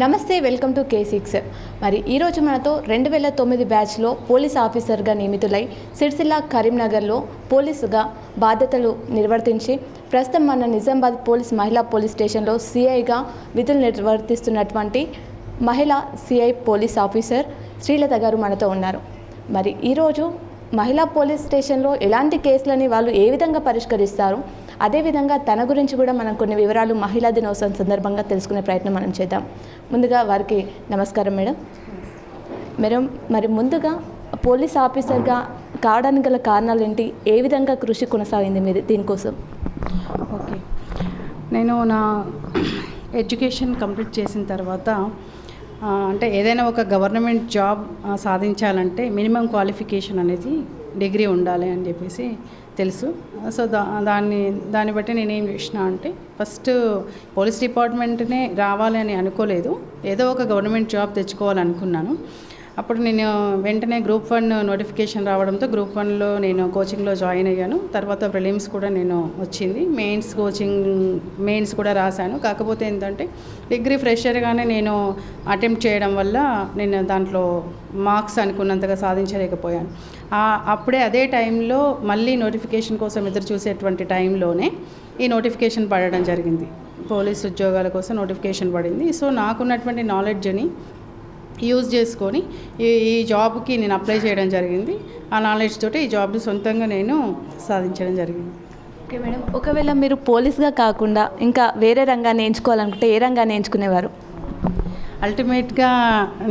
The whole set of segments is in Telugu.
నమస్తే, వెల్కమ్ టు K6. మరి ఈరోజు మనతో 2009 బ్యాచ్లో పోలీస్ ఆఫీసర్గా నియమితులై సిరిసిల్ల కరీంనగర్లో పోలీసుగా బాధ్యతలు నిర్వర్తించి ప్రస్తుతం మన నిజామాబాద్ మహిళా పోలీస్ స్టేషన్లో సిఐగా విధులు నిర్వర్తిస్తున్నటువంటి మహిళా సిఐ పోలీస్ ఆఫీసర్ శ్రీలత గారు మనతో ఉన్నారు. మరి ఈరోజు మహిళా పోలీస్ స్టేషన్లో ఎలాంటి కేసులని వాళ్ళు ఏ విధంగా పరిష్కరిస్తారు, అదేవిధంగా తన గురించి కూడా మనం కొన్ని వివరాలు మహిళా దినోత్సవం సందర్భంగా తెలుసుకునే ప్రయత్నం మనం చేద్దాం. ముందుగా వారికి నమస్కారం మేడం. మరి ముందుగా పోలీస్ ఆఫీసర్గా కావడానికి గల కారణాలు ఏంటి, ఏ విధంగా కృషి కొనసాగింది మీరు దీనికోసం? ఓకే, నేను నా ఎడ్యుకేషన్ కంప్లీట్ చేసిన తర్వాత అంటే ఏదైనా ఒక గవర్నమెంట్ జాబ్ సాధించాలంటే మినిమం క్వాలిఫికేషన్ అనేది డిగ్రీ ఉండాలి అని చెప్పేసి తెలుసు. సో దాన్ని బట్టి నేనేం చేసిన అంటే ఫస్ట్ పోలీస్ డిపార్ట్మెంట్నే రావాలి అని అనుకోలేదు, ఏదో ఒక గవర్నమెంట్ జాబ్ తెచ్చుకోవాలనుకున్నాను. అప్పుడు నేను వెంటనే గ్రూప్ 1 నోటిఫికేషన్ రావడంతో గ్రూప్ 1లో నేను కోచింగ్లో జాయిన్ అయ్యాను. తర్వాత ప్రిలిమ్స్ కూడా నేను వచ్చింది, మెయిన్స్ కూడా రాశాను. కాకపోతే ఏంటంటే డిగ్రీ ఫ్రెషర్గానే నేను అటెంప్ట్ చేయడం వల్ల నేను దాంట్లో మార్క్స్ అనుకున్నంతగా సాధించలేకపోయాను. అప్పుడే అదే టైంలో మళ్ళీ నోటిఫికేషన్ కోసం ఎదురు చూసేటువంటి టైంలోనే ఈ నోటిఫికేషన్ పడడం జరిగింది. పోలీస్ ఉద్యోగాల కోసం నోటిఫికేషన్ పడింది. సో నాకున్నటువంటి నాలెడ్జ్ని యూజ్ చేసుకొని ఈ జాబ్కి నేను అప్లై చేయడం జరిగింది. ఆ నాలెడ్జ్ తోటి ఈ జాబ్ని సొంతంగా నేను సాధించడం జరిగింది. ఓకే మేడం, ఒకవేళ మీరు పోలీస్గా కాకుండా ఇంకా వేరే రంగాన్ని ఎంచుకోవాలనుకుంటే ఏ రంగాన్ని ఎంచుకునేవారు? అల్టిమేట్గా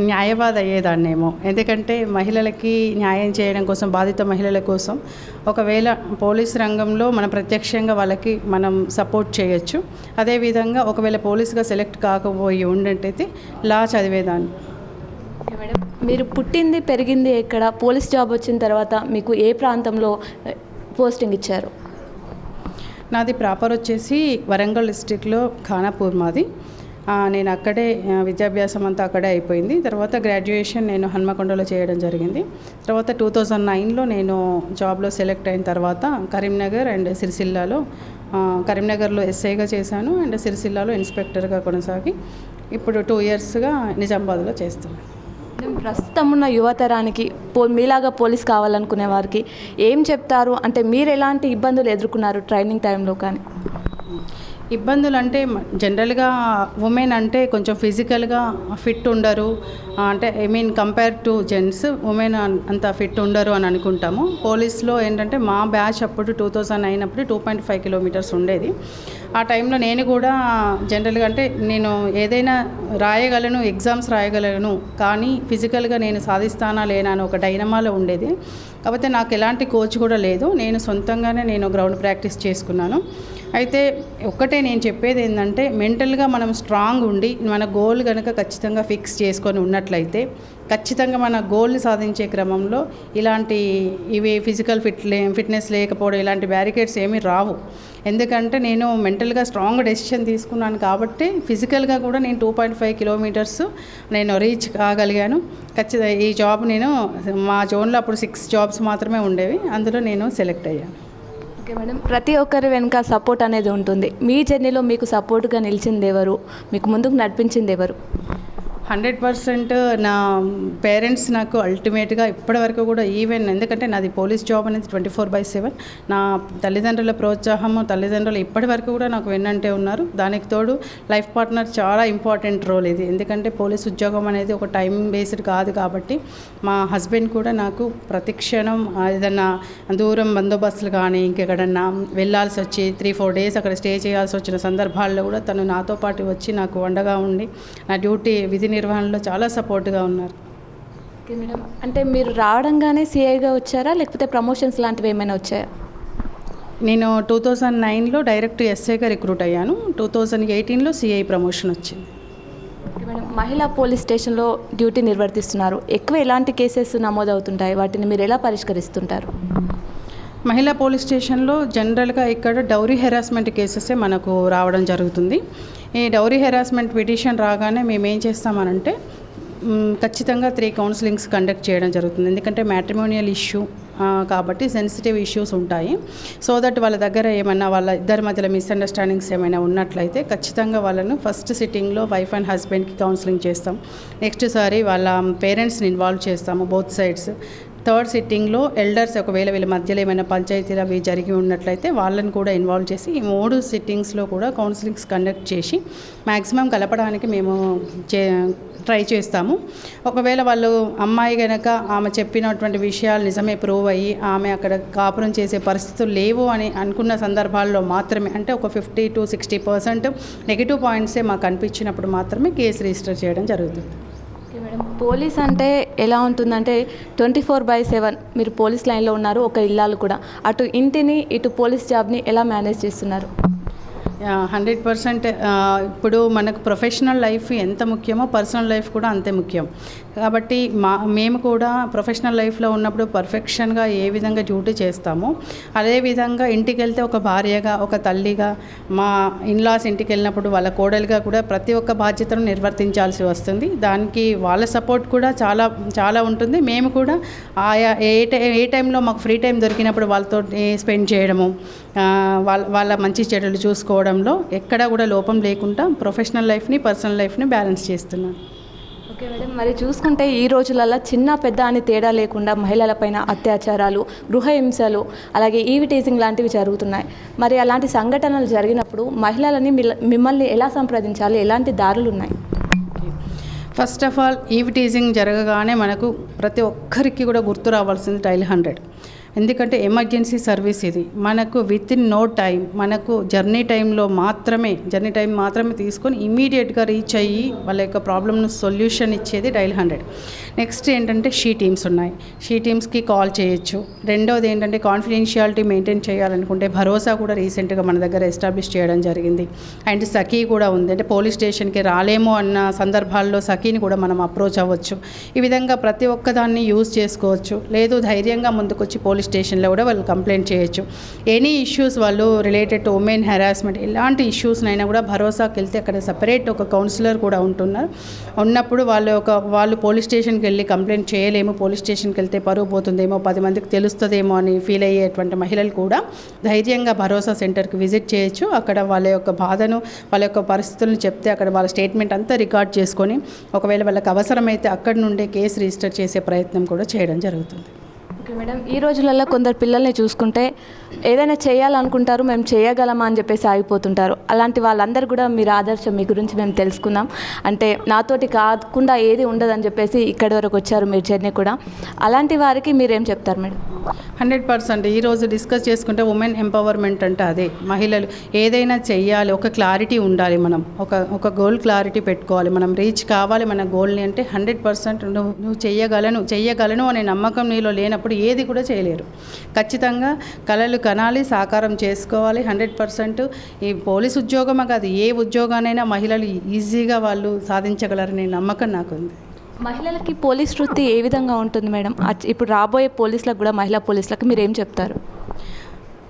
న్యాయవాది అయ్యేదాన్నేమో, ఎందుకంటే మహిళలకి న్యాయం చేయడం కోసం, బాధిత మహిళల కోసం ఒకవేళ పోలీస్ రంగంలో మనం ప్రత్యక్షంగా వాళ్ళకి మనం సపోర్ట్ చేయొచ్చు. అదేవిధంగా ఒకవేళ పోలీస్గా సెలెక్ట్ కాకపోయి ఉన్నట్టయితే లా చదివేదాన్ని. మేడం, మీరు పుట్టింది పెరిగింది ఎక్కడ? పోలీస్ జాబ్ వచ్చిన తర్వాత మీకు ఏ ప్రాంతంలో పోస్టింగ్ ఇచ్చారు? నాది ప్రాపర్ వచ్చేసి వరంగల్ డిస్టిక్లో ఖానాపూర్ మాది. నేను అక్కడే విద్యాభ్యాసం అంతా అక్కడే అయిపోయింది. తర్వాత గ్రాడ్యుయేషన్ నేను హన్మకొండలో చేయడం జరిగింది. తర్వాత 2009లో నేను జాబ్లో సెలెక్ట్ అయిన తర్వాత కరీంనగర్ అండ్ సిరిసిల్లాలో కరీంనగర్లో ఎస్ఐగా చేశాను అండ్ సిరిసిల్లాలో ఇన్స్పెక్టర్గా కొనసాగి ఇప్పుడు 2 ఇయర్స్గా నిజామాబాద్లో చేస్తున్నాను. ప్రస్తుతం ఉన్న యువతరానికి మీలాగా పోలీస్ కావాలనుకునే వారికి ఏం చెప్తారు? అంటే మీరు ఎలాంటి ఇబ్బందులు ఎదుర్కొన్నారు ట్రైనింగ్ టైంలో? కానీ ఇబ్బందులు అంటే జనరల్గా ఉమెన్ అంటే కొంచెం ఫిజికల్గా ఫిట్ ఉండరు, అంటే కంపేర్ టు జెంట్స్ ఉమెన్ అంత ఫిట్ ఉండరు అని అనుకుంటాము. పోలీస్లో ఏంటంటే మా బ్యాచ్ అప్పుడు 2009 అప్పుడు 2.5 కిలోమీటర్స్ ఉండేది. ఆ టైంలో నేను కూడా జనరల్గా అంటే నేను ఏదైనా రాయగలను, ఎగ్జామ్స్ రాయగలను, కానీ ఫిజికల్గా నేను సాధిస్తానా లేనా అని ఒక డైనమాలో ఉండేది. కాకపోతే నాకు ఎలాంటి కోచ్ కూడా లేదు, నేను సొంతంగానే నేను గ్రౌండ్ ప్రాక్టీస్ చేసుకున్నాను. అయితే ఒక్కటే నేను చెప్పేది ఏంటంటే మెంటల్గా మనం స్ట్రాంగ్ ఉండి మన గోల్ కనుక ఖచ్చితంగా ఫిక్స్ చేసుకొని ఉన్నట్లయితే ఖచ్చితంగా మన గోల్ని సాధించే క్రమంలో ఇవి ఫిజికల్ ఫిట్నెస్ లేకపోవడం ఇలాంటి బ్యారికేడ్స్ ఏమీ రావు. ఎందుకంటే నేను మెంటల్గా స్ట్రాంగ్ డెసిషన్ తీసుకున్నాను కాబట్టి ఫిజికల్గా కూడా నేను 2.5 కిలోమీటర్స్ నేను రీచ్ కాగలిగాను. ఖచ్చితంగా ఈ జాబ్ నేను మా జోన్లో అప్పుడు 6 జాబ్స్ మాత్రమే ఉండేవి, అందులో నేను సెలెక్ట్ అయ్యాను. ఓకే మేడం, ప్రతి ఒక్కరి వెనుక సపోర్ట్ అనేది ఉంటుంది. మీ జర్నీలో మీకు సపోర్ట్గా నిలిచింది ఎవరు, మీకు ముందుకు నడిపించింది ఎవరు? 100% నా పేరెంట్స్ నాకు అల్టిమేట్గా ఇప్పటివరకు కూడా ఈవెన్ ఎందుకంటే నాది పోలీస్ జాబ్ అనేది 24/7 నా తల్లిదండ్రుల ప్రోత్సాహము, తల్లిదండ్రులు ఇప్పటి వరకు కూడా నాకు వెన్నంటే ఉన్నారు. దానికి తోడు లైఫ్ పార్ట్నర్ చాలా ఇంపార్టెంట్ రోల్ ఇది, ఎందుకంటే పోలీస్ ఉద్యోగం అనేది ఒక టైం బేస్డ్ కాదు కాబట్టి మా హస్బెండ్ కూడా నాకు ప్రతి క్షణం ఏదన్నా దూరం బందోబస్తులు కానీ ఇంకెక్కడన్నా వెళ్ళాల్సి వచ్చి 3-4 డేస్ అక్కడ స్టే చేయాల్సి వచ్చిన సందర్భాల్లో కూడా తను నాతో పాటు వచ్చి నాకు అండగా ఉండి నా డ్యూటీ విధి నిర్వహణలో చాలా సపోర్ట్గా ఉన్నారు. ఓకే మేడం, అంటే మీరు రావడంగానే సిఐగా వచ్చారా, లేకపోతే ప్రమోషన్స్ లాంటివి ఏమైనా వచ్చాయా? నేను 2009లో డైరెక్ట్ ఎస్ఐగా రిక్రూట్ అయ్యాను. 2018లో సిఐ ప్రమోషన్ వచ్చింది. ఓకే మేడం, మహిళా పోలీస్ స్టేషన్లో డ్యూటీ నిర్వర్తిస్తున్నారు. ఎక్కువ ఎలాంటి కేసెస్ నమోదవుతుంటాయి, వాటిని మీరు ఎలా పరిష్కరిస్తుంటారు? మహిళా పోలీస్ స్టేషన్లో జనరల్గా ఇక్కడ డౌరీ హెరాస్మెంట్ కేసెసే మనకు రావడం జరుగుతుంది. ఈ డౌరీ హెరాస్మెంట్ పిటిషన్ రాగానే మేము ఏం చేస్తామనంటే ఖచ్చితంగా 3 కౌన్సిలింగ్స్ కండక్ట్ చేయడం జరుగుతుంది. ఎందుకంటే మ్యాట్రిమోనియల్ ఇష్యూ కాబట్టి సెన్సిటివ్ ఇష్యూస్ ఉంటాయి. సో దట్ వాళ్ళ దగ్గర ఏమన్నా వాళ్ళ ఇద్దరి మధ్యలో మిస్అండర్స్టాండింగ్స్ ఏమైనా ఉన్నట్లయితే ఖచ్చితంగా వాళ్ళను ఫస్ట్ సిట్టింగ్లో వైఫ్ అండ్ హస్బెండ్కి కౌన్సిలింగ్ చేస్తాం. నెక్స్ట్ సారి వాళ్ళ పేరెంట్స్ని ఇన్వాల్వ్ చేస్తాము బోత్ సైడ్స్. థర్డ్ సిట్టింగ్లో ఎల్డర్స్ ఒకవేళ వీళ్ళ మధ్యలో ఏమైనా పంచాయతీలు అవి జరిగి ఉన్నట్లయితే వాళ్ళని కూడా ఇన్వాల్వ్ చేసి ఈ 3 సిట్టింగ్స్లో కూడా కౌన్సిలింగ్స్ కండక్ట్ చేసి మ్యాక్సిమం కలపడానికి మేము ట్రై చేస్తాము. ఒకవేళ వాళ్ళు అమ్మాయి కనుక ఆమె చెప్పినటువంటి విషయాలు నిజమే ప్రూవ్ అయ్యి ఆమె అక్కడ కాపురం చేసే పరిస్థితులు లేవు అని అనుకున్న సందర్భాల్లో మాత్రమే, అంటే ఒక 50 to 60% నెగిటివ్ పాయింట్సే మాకు అనిపించినప్పుడు మాత్రమే కేసు రిజిస్టర్ చేయడం జరుగుతుంది. ఓకే మేడం, పోలీస్ అంటే ఎలా ఉంటుందంటే 24/7 మీరు పోలీస్ లైన్లో ఉన్నారు, ఒక ఇల్లాలు కూడా, అటు ఇంటిని ఇటు పోలీస్ జాబ్ని ఎలా మేనేజ్ చేస్తున్నారు? 100% ఇప్పుడు మనకు ప్రొఫెషనల్ లైఫ్ ఎంత ముఖ్యమో పర్సనల్ లైఫ్ కూడా అంతే ముఖ్యం. కాబట్టి మేము కూడా ప్రొఫెషనల్ లైఫ్లో ఉన్నప్పుడు పర్ఫెక్షన్గా ఏ విధంగా డ్యూటీ చేస్తామో అదేవిధంగా ఇంటికి వెళ్తే ఒక భార్యగా, ఒక తల్లిగా, మా ఇన్లాస్ ఇంటికి వెళ్ళినప్పుడు వాళ్ళ కోడలుగా కూడా ప్రతి ఒక్క బాధ్యతను నిర్వర్తించాల్సి వస్తుంది. దానికి వాళ్ళ సపోర్ట్ కూడా చాలా చాలా ఉంటుంది. మేము కూడా ఆయా ఏ టైంలో మాకు ఫ్రీ టైం దొరికినప్పుడు వాళ్ళతో స్పెండ్ చేయడము, వాళ్ళ మంచి చెడులు చూసుకోవడంలో ఎక్కడా కూడా లోపం లేకుండా ప్రొఫెషనల్ లైఫ్ని పర్సనల్ లైఫ్ని బ్యాలెన్స్ చేస్తున్నాను. ఓకే మేడం, మరి చూసుకుంటే ఈ రోజులలో చిన్న పెద్ద అని తేడా లేకుండా మహిళలపైన అత్యాచారాలు, గృహహింసలు, అలాగే ఈవి టీజింగ్ లాంటివి జరుగుతున్నాయి. మరి అలాంటి సంఘటనలు జరిగినప్పుడు మహిళలని మిమ్మల్ని ఎలా సంప్రదించాలి, ఎలాంటి దారులు ఉన్నాయి? First of all eve teasing జరగగానే మనకు ప్రతి ఒక్కరికి కూడా గుర్తు రావాల్సింది డైల్ 100. ఎందుకంటే ఎమర్జెన్సీ సర్వీస్ ఇది. మనకు విత్ ఇన్ నో టైం, మనకు జర్నీ టైం మాత్రమే తీసుకొని ఇమీడియట్గా రీచ్ అయ్యి వాళ్ళ యొక్క ప్రాబ్లమ్ను సొల్యూషన్ ఇచ్చేది డైల్ 100. నెక్స్ట్ ఏంటంటే షీ టీమ్స్ ఉన్నాయి, షీ టీమ్స్కి కాల్ చేయొచ్చు. రెండవది ఏంటంటే కాన్ఫిడెన్షియాలిటీ మెయింటైన్ చేయాలనుకుంటే భరోసా కూడా రీసెంట్గా మన దగ్గర ఎస్టాబ్లిష్ చేయడం జరిగింది. అండ్ సఖీ కూడా ఉంది, అంటే పోలీస్ స్టేషన్కి రాలేమో అన్న సందర్భాల్లో సఖీని కూడా మనం అప్రోచ్ అవ్వచ్చు. ఈ విధంగా ప్రతి ఒక్కదాన్ని యూజ్ చేసుకోవచ్చు. లేదు ధైర్యంగా ముందుకొచ్చి పోలీస్ స్టేషన్లో కూడా వాళ్ళు కంప్లైంట్ చేయొచ్చు. ఎనీ ఇష్యూస్ వాళ్ళు రిలేటెడ్ టు ఉమెన్ హెరాస్మెంట్ ఇలాంటి ఇష్యూస్నైనా కూడా భరోసాకి వెళ్తే అక్కడ సపరేట్ ఒక కౌన్సిలర్ కూడా ఉన్నప్పుడు వాళ్ళు పోలీస్ స్టేషన్కి వెళ్ళి కంప్లైంట్ చేయలేము, పోలీస్ స్టేషన్కి వెళ్తే పరువు పోతుందేమో, 10 మందికి తెలుస్తుందేమో అని ఫీల్ అయ్యేటువంటి మహిళలు కూడా ధైర్యంగా భరోసా సెంటర్కి విజిట్ చేయొచ్చు. అక్కడ వాళ్ళ యొక్క బాధను, వాళ్ళ యొక్క పరిస్థితులను చెప్తే అక్కడ వాళ్ళ స్టేట్మెంట్ అంతా రికార్డ్ చేసుకొని ఒకవేళ వాళ్ళకి అవసరమైతే అక్కడి నుండే కేసు రిజిస్టర్ చేసే ప్రయత్నం కూడా చేయడం జరుగుతుంది. ఓకే మేడం, ఈ రోజులలో కొందరు పిల్లల్ని చూసుకుంటే ఏదైనా చేయాలనుకుంటారు, మేము చేయగలమా అని చెప్పేసి ఆగిపోతుంటారు. అలాంటి వాళ్ళందరూ కూడా మీరు ఆదర్శం, మీ గురించి మేము తెలుసుకుందాం. అంటే నాతోటి కాకుండా ఏది ఉండదని చెప్పేసి ఇక్కడి వరకు వచ్చారు మీరు జర్నీ కూడా. అలాంటి వారికి మీరేం చెప్తారు మేడం? 100% ఈరోజు డిస్కస్ చేసుకుంటే ఉమెన్ ఎంపవర్మెంట్ అంటే అదే. మహిళలు ఏదైనా చెయ్యాలి, ఒక క్లారిటీ ఉండాలి. మనం ఒక గోల్ క్లారిటీ పెట్టుకోవాలి, మనం రీచ్ కావాలి మన గోల్ని అంటే 100% నువ్వు చెయ్యగలను అనే నమ్మకం నీలో లేనప్పుడు ఏది కూడా చేయలేరు. ఖచ్చితంగా కలలు కనాలి, సాకారం చేసుకోవాలి. 100% ఈ పోలీస్ ఉద్యోగమే కాదు, ఏ ఉద్యోగానైనా మహిళలు ఈజీగా వాళ్ళు సాధించగలరనే నమ్మకం నాకుంది. మహిళలకి పోలీస్ వృత్తి ఏ విధంగా ఉంటుంది మేడం? ఇప్పుడు రాబోయే పోలీసులకు కూడా, మహిళా పోలీసులకు మీరు ఏం చెప్తారు?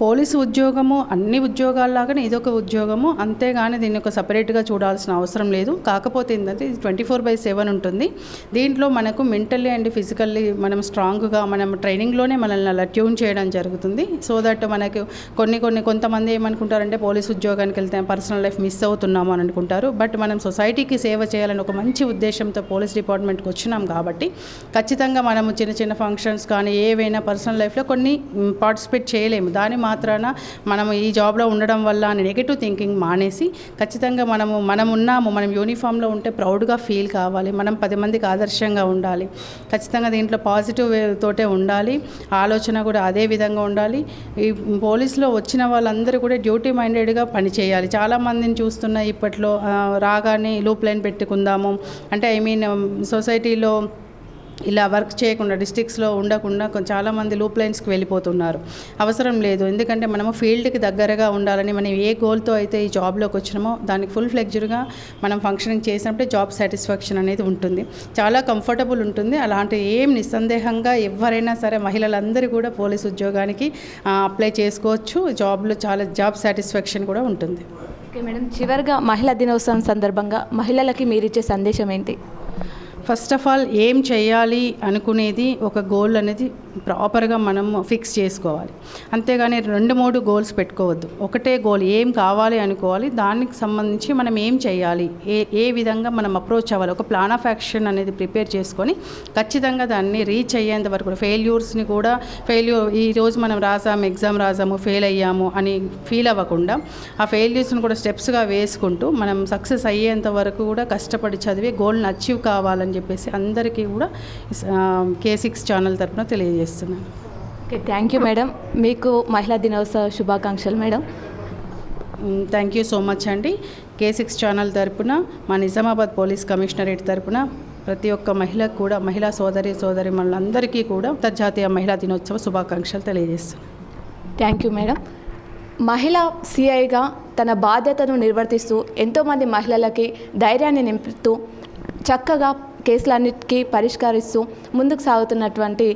పోలీసు ఉద్యోగము అన్ని ఉద్యోగాల్లాగానే ఇదొక ఉద్యోగము, అంతేగాని దీన్ని ఒక సపరేట్గా చూడాల్సిన అవసరం లేదు. కాకపోతే ఏంటంటే ఇది 24/7 ఉంటుంది. దీంట్లో మనకు మెంటల్లీ అండ్ ఫిజికల్లీ మనం స్ట్రాంగ్గా మనం ట్రైనింగ్లోనే మనల్ని అలా ట్యూన్ చేయడం జరుగుతుంది. సో దట్ మనకు కొంతమంది ఏమనుకుంటారంటే పోలీసు ఉద్యోగానికి వెళ్తే పర్సనల్ లైఫ్ మిస్ అవుతున్నాము అని అనుకుంటారు. బట్ మనం సొసైటీకి సేవ చేయాలని ఒక మంచి ఉద్దేశంతో పోలీస్ డిపార్ట్మెంట్కి వచ్చినాం కాబట్టి ఖచ్చితంగా మనము చిన్న ఫంక్షన్స్ కానీ ఏవైనా పర్సనల్ లైఫ్లో కొన్ని పార్టిసిపేట్ చేయలేము. దాని మాత్రాన మనము ఈ జాబ్లో ఉండడం వల్ల అని నెగిటివ్ థింకింగ్ మానేసి ఖచ్చితంగా మనం యూనిఫామ్లో ఉంటే ప్రౌడ్గా ఫీల్ కావాలి, మనం 10 మందికి ఆదర్శంగా ఉండాలి. ఖచ్చితంగా దీంట్లో పాజిటివ్ తోటే ఉండాలి, ఆలోచన కూడా అదే విధంగా ఉండాలి. ఈ పోలీసులో వచ్చిన వాళ్ళందరూ కూడా డ్యూటీ మైండెడ్గా పనిచేయాలి. చాలామందిని చూస్తున్న ఇప్పట్లో రాగానే లూప్ లైన్ పెట్టుకుందాము అంటే సొసైటీలో ఇలా వర్క్ చేయకుండా డిస్ట్రిక్ట్స్లో ఉండకుండా చాలామంది లూప్ లైన్స్కి వెళ్ళిపోతున్నారు. అవసరం లేదు, ఎందుకంటే మనము ఫీల్డ్కి దగ్గరగా ఉండాలని మనం ఏ గోల్తో అయితే ఈ జాబ్లోకి వచ్చినామో దానికి ఫుల్ ఫ్లెడ్జ్డ్గా మనం ఫంక్షనింగ్ చేసినప్పుడే జాబ్ సాటిస్ఫాక్షన్ అనేది ఉంటుంది, చాలా కంఫర్టబుల్ ఉంటుంది. అలాంటి నిస్సందేహంగా ఎవరైనా సరే మహిళలందరూ కూడా పోలీస్ ఉద్యోగానికి అప్లై చేసుకోవచ్చు. జాబ్లో చాలా జాబ్ సాటిస్ఫాక్షన్ కూడా ఉంటుంది. ఓకే మేడం, చివరిగా మహిళా దినోత్సవం సందర్భంగా మహిళలకి మీరిచ్చే సందేశం ఏంటి? ఫస్ట్ ఆఫ్ ఆల్ ఏం చేయాలి అనుకునేది ఒక గోల్ అనేది ప్రాపర్గా మనం ఫిక్స్ చేసుకోవాలి. అంతేగాని 2-3 గోల్స్ పెట్టుకోవద్దు. ఒకటే గోల్ ఏం కావాలి అనుకోవాలి, దానికి సంబంధించి మనం ఏం చేయాలి, ఏ విధంగా మనం అప్రోచ్ అవ్వాలి, ఒక ప్లాన్ ఆఫ్ యాక్షన్ అనేది ప్రిపేర్ చేసుకొని ఖచ్చితంగా దాన్ని రీచ్ అయ్యేంత వరకు ఫెయిల్యూర్స్ని కూడా ఈరోజు మనం ఎగ్జామ్ రాసాము ఫెయిల్ అయ్యాము అని ఫీల్ అవ్వకుండా ఆ ఫెయిల్యూర్స్ని కూడా స్టెప్స్గా వేసుకుంటూ మనం సక్సెస్ అయ్యేంత వరకు కూడా కష్టపడి చదివి గోల్ని అచీవ్ కావాలని చెప్పేసి అందరికీ కూడా K6 ఛానల్ తరపున తెలియజేస్తున్నాను. Okay, thank you madam. మీకు మహిళా దినోత్సవ శుభాకాంక్షలు madam. Thank you so much అండి. K6 ఛానల్ తరపున మా నిజామాబాద్ పోలీస్ కమిషనరేట్ తరపున ప్రతి ఒక్క మహిళకు కూడా, మహిళా సోదరి మనందరికీ కూడా అంతర్జాతీయ మహిళా దినోత్సవ శుభాకాంక్షలు తెలియజేస్తున్నాను. Thank you madam. మహిళా సిఐగా తన బాధ్యతను నిర్వర్తిస్తూ ఎంతోమంది మహిళలకి ధైర్యాన్ని నింపుతూ చక్కగా కేసులన్నిటికీ పరిష్కరిస్తూ ముందుకు సాగుతున్నటువంటి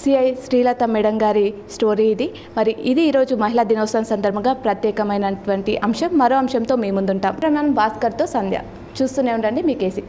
సిఐ శ్రీలత మేడం గారి స్టోరీ ఇది. మరి ఇది ఈరోజు మహిళా దినోత్సవం సందర్భంగా ప్రత్యేకమైనటువంటి అంశం. మరో అంశంతో మీ ముందుంటాం. ప్రమాణ్ భాస్కర్తో సంధ్య. చూస్తూనే ఉండండి మీ K6.